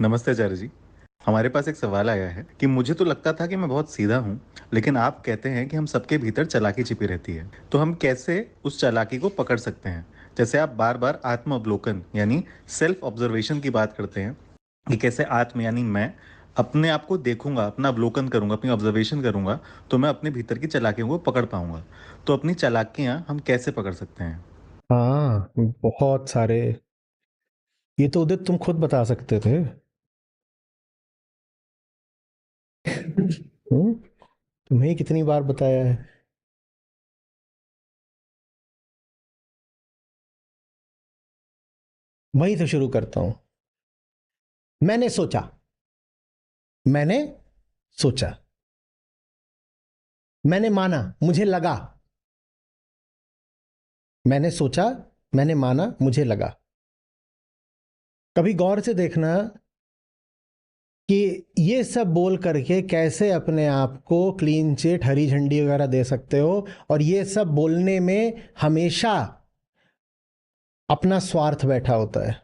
नमस्ते आचार्य जी। हमारे पास एक सवाल आया है कि मुझे तो लगता था कि मैं बहुत सीधा हूँ, लेकिन आप कहते हैं कि हम सबके भीतर चालाकी छिपी रहती है। तो हम कैसे उस चालाकी को पकड़ सकते हैं? जैसे आप बार-बार आत्म अवलोकन यानी सेल्फ ऑब्जर्वेशन की बात करते हैं कि कैसे आत्म यानी मैं अपने आप को देखूंगा, अपना अवलोकन करूंगा, अपनी ऑब्जर्वेशन करूंगा, तो मैं अपने भीतर की चालाकियों को पकड़ पाऊंगा। तो अपनी चालाकियां हम कैसे पकड़ सकते हैं? हाँ, बहुत सारे। ये तो उदित तुम खुद बता सकते थे। तुम्हें कितनी बार बताया है। वहीं से शुरू करता हूं। मैंने सोचा। मैंने सोचा। मैंने माना, मुझे लगा। मैंने सोचा। मैंने माना, मुझे लगा। कभी गौर से देखना कि ये सब बोल करके कैसे अपने आप को क्लीन चिट, हरी झंडी वगैरह दे सकते हो। और ये सब बोलने में हमेशा अपना स्वार्थ बैठा होता है।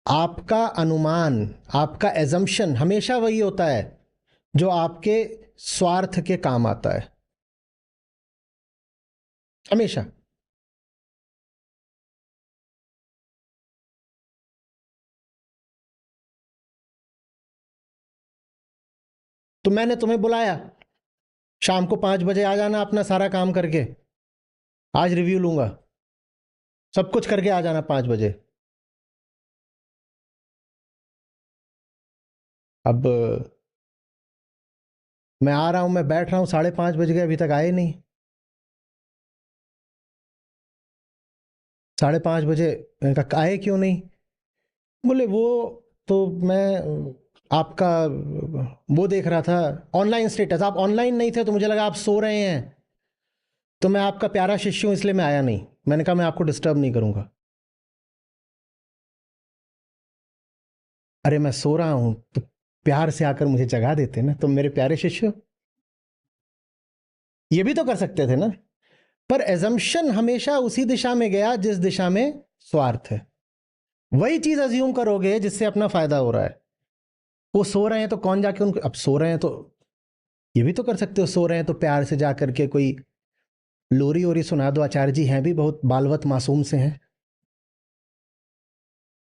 आपका अनुमान, आपका एजम्पशन हमेशा वही होता है जो आपके स्वार्थ के काम आता है। हमेशा। तो मैंने तुम्हें बुलाया, शाम को 5 बजे आ जाना अपना सारा काम करके। आज रिव्यू लूंगा। सब कुछ करके आ जाना 5 बजे। अब मैं आ रहा हूं, मैं बैठ रहा हूं, 5:30 बज गए, अभी तक आए नहीं। 5:30 बजे मैंने कहा आए क्यों नहीं? बोले वो तो मैं आपका वो देख रहा था, ऑनलाइन स्टेटस। आप ऑनलाइन नहीं थे तो मुझे लगा आप सो रहे हैं, तो मैं आपका प्यारा शिष्य हूं इसलिए मैं आया नहीं। मैंने कहा मैं आपको डिस्टर्ब नहीं करूंगा। अरे मैं सो रहा हूं तो प्यार से आकर मुझे जगा देते ना, तुम मेरे प्यारे शिष्य हो। ये भी तो कर सकते थे ना। पर एजम्पशन हमेशा उसी दिशा में गया जिस दिशा में स्वार्थ है। वही चीज अज्यूम करोगे जिससे अपना फायदा हो रहा है। वो सो रहे हैं तो कौन जाके उनको, अब सो रहे हैं तो ये भी तो कर सकते हो, सो रहे हैं तो प्यार से जाकर के कोई लोरी ओरी सुना दो। आचार्य जी हैं भी बहुत बालवत मासूम से हैं।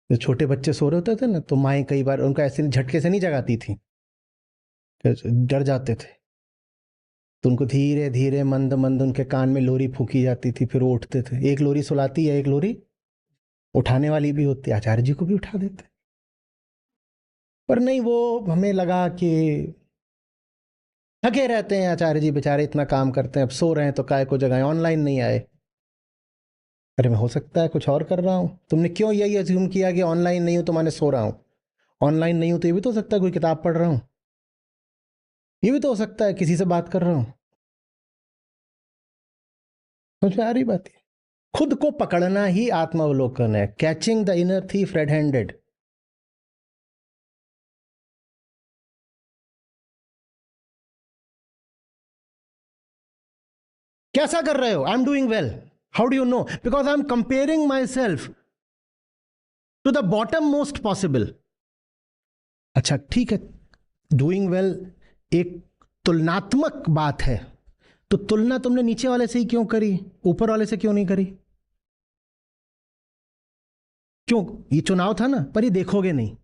जो छोटे बच्चे सो रहे होते थे ना, तो माएँ कई बार उनको ऐसे झटके से नहीं जगाती थी, डर जाते थे। तो उनको धीरे धीरे मंद मंद उनके कान में लोरी फूकी जाती थी, फिर वो उठते थे। एक लोरी सुलाती है, एक लोरी उठाने वाली भी होती है। आचार्य जी को भी उठा देते। पर नहीं, वो हमें लगा कि थके रहते हैं आचार्य जी बेचारे, इतना काम करते हैं, अब सो रहे हैं तो काय को जगाएं, ऑनलाइन नहीं आए। अरे मैं हो सकता है कुछ और कर रहा हूं। तुमने क्यों यही अज्यूम किया कि ऑनलाइन नहीं हूं तो मैंने सो रहा हूं? ऑनलाइन नहीं हूं तो ये भी तो हो सकता है कोई किताब पढ़ रहा हूं। ये भी तो हो सकता है किसी से बात कर रहा हूं। समझ में आ रही बात है? खुद को पकड़ना ही आत्मावलोकन है। Catching the inner thief red handed. कैसा कर रहे हो? I am doing well. How do you know? Because I am comparing myself to the bottom most possible. अच्छा ठीक है, डूइंग वेल एक तुलनात्मक बात है। तो तुलना तुमने नीचे वाले से ही क्यों करी, ऊपर वाले से क्यों नहीं करी? क्यों? ये चुनाव था ना, पर ये देखोगे नहीं।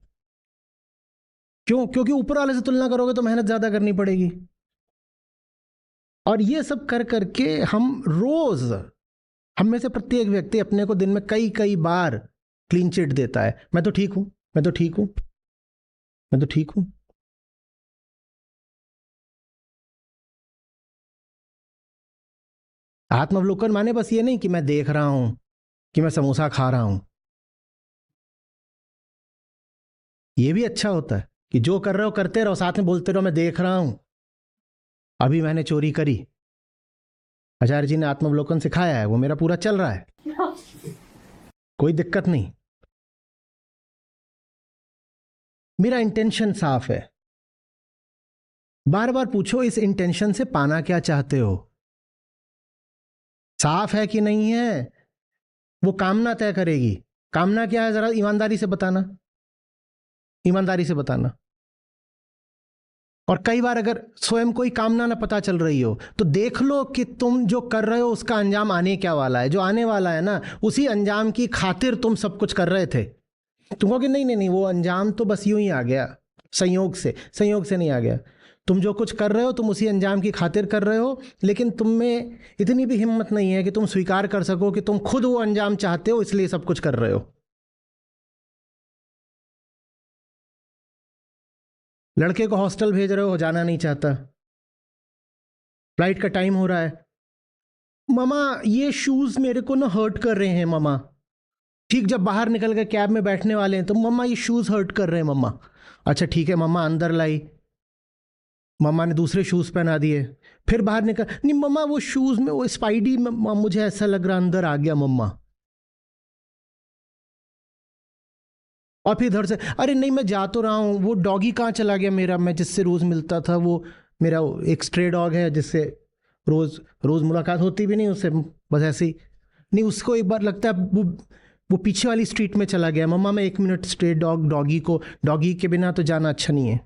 क्यों? क्योंकि ऊपर वाले से तुलना करोगे तो मेहनत ज्यादा करनी पड़ेगी। और ये सब कर करके हम रोज, हम में से प्रत्येक व्यक्ति अपने को दिन में कई कई बार क्लीन चिट देता है। मैं तो ठीक हूं, मैं तो ठीक हूं, मैं तो ठीक हूं। आत्मावलोकन माने बस ये नहीं कि मैं देख रहा हूं कि मैं समोसा खा रहा हूं। ये भी अच्छा होता है कि जो कर रहे हो करते रहो, साथ में बोलते रहो मैं देख रहा हूं। अभी मैंने चोरी करी, आचार्य जी ने आत्मावलोकन सिखाया है, वो मेरा पूरा चल रहा है, कोई दिक्कत नहीं। मेरा इंटेंशन साफ है। बार बार पूछो इस इंटेंशन से पाना क्या चाहते हो। साफ है कि नहीं है, वो कामना तय करेगी। कामना क्या है जरा ईमानदारी से बताना। ईमानदारी से बताना। और कई बार अगर स्वयं कोई कामना ना पता चल रही हो तो देख लो कि तुम जो कर रहे हो उसका अंजाम आने क्या वाला है। जो आने वाला है ना, उसी अंजाम की खातिर तुम सब कुछ कर रहे थे। तुम कहोगे नहीं नहीं नहीं, वो अंजाम तो बस यूं ही आ गया, संयोग से नहीं आ गया। तुम जो कुछ कर रहे हो तुम उसी अंजाम की खातिर कर रहे हो, लेकिन तुम में इतनी भी हिम्मत नहीं है कि तुम स्वीकार कर सको कि तुम खुद वो अंजाम चाहते हो, इसलिए सब कुछ कर रहे हो। लड़के को हॉस्टल भेज रहे हो, जाना नहीं चाहता, फ्लाइट का टाइम हो रहा है, मामा ये शूज मेरे को ना हर्ट कर रहे हैं मामा। ठीक जब बाहर निकल के कैब में बैठने वाले हैं तो मम्मा ये शूज हर्ट कर रहे हैं मम्मा। अच्छा ठीक है, मम्मा अंदर लाई, मम्मा ने दूसरे शूज पहना दिए, फिर बाहर निकल, नहीं मम्मा वो शूज में वो स्पाइडी मम्मा, मुझे ऐसा लग रहा अंदर आ गया मम्मा। और फिर इधर से अरे नहीं मैं जा तो रहा हूँ, वो डॉगी कहाँ चला गया मेरा, मैं जिससे रोज मिलता था, वो मेरा एक स्ट्रे डॉग है जिससे रोज रोज मुलाकात होती भी नहीं उससे, बस ऐसे ही। नहीं उसको एक बार लगता है वो पीछे वाली स्ट्रीट में चला गया, मम्मा मैं 1 मिनट, स्ट्रे डॉगी के बिना तो जाना अच्छा नहीं है।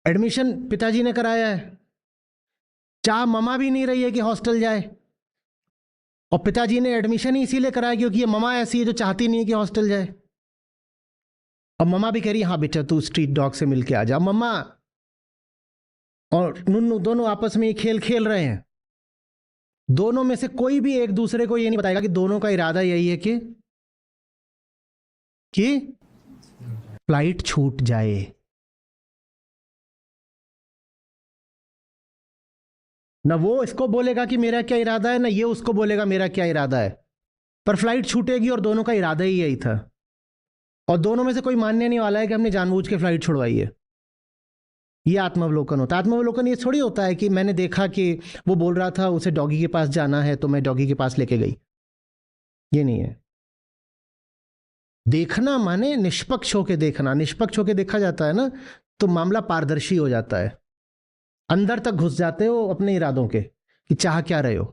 एडमिशन पिताजी ने कराया है, चाह ममा भी नहीं रही है कि हॉस्टल जाए, और पिताजी ने एडमिशन ही इसीलिए कराया क्योंकि ये ममा ऐसी है जो चाहती नहीं है कि हॉस्टल जाए। अब ममा भी कह रही है हाँ बेटा तू स्ट्रीट डॉग से मिलके आ जा। मम्मा और नुन्नू दोनों आपस में ये खेल खेल रहे हैं। दोनों में से कोई भी एक दूसरे को ये नहीं बताएगा कि दोनों का इरादा यही है कि फ्लाइट छूट जाए। ना वो इसको बोलेगा कि मेरा क्या इरादा है, ना ये उसको बोलेगा मेरा क्या इरादा है, पर फ्लाइट छूटेगी और दोनों का इरादा ही यही था। और दोनों में से कोई मानने नहीं वाला है कि हमने जानबूझ के फ्लाइट छुड़वाई है। ये आत्मावलोकन होता है। आत्मावलोकन ये थोड़ी होता है कि मैंने देखा कि वो बोल रहा था उसे डॉगी के पास जाना है तो मैं डॉगी के पास लेके गई। ये नहीं है। देखना माने निष्पक्ष होके देखना। निष्पक्ष होके देखा जाता है ना तो मामला पारदर्शी हो जाता है, अंदर तक घुस जाते हो अपने इरादों के कि चाह क्या रहे हो।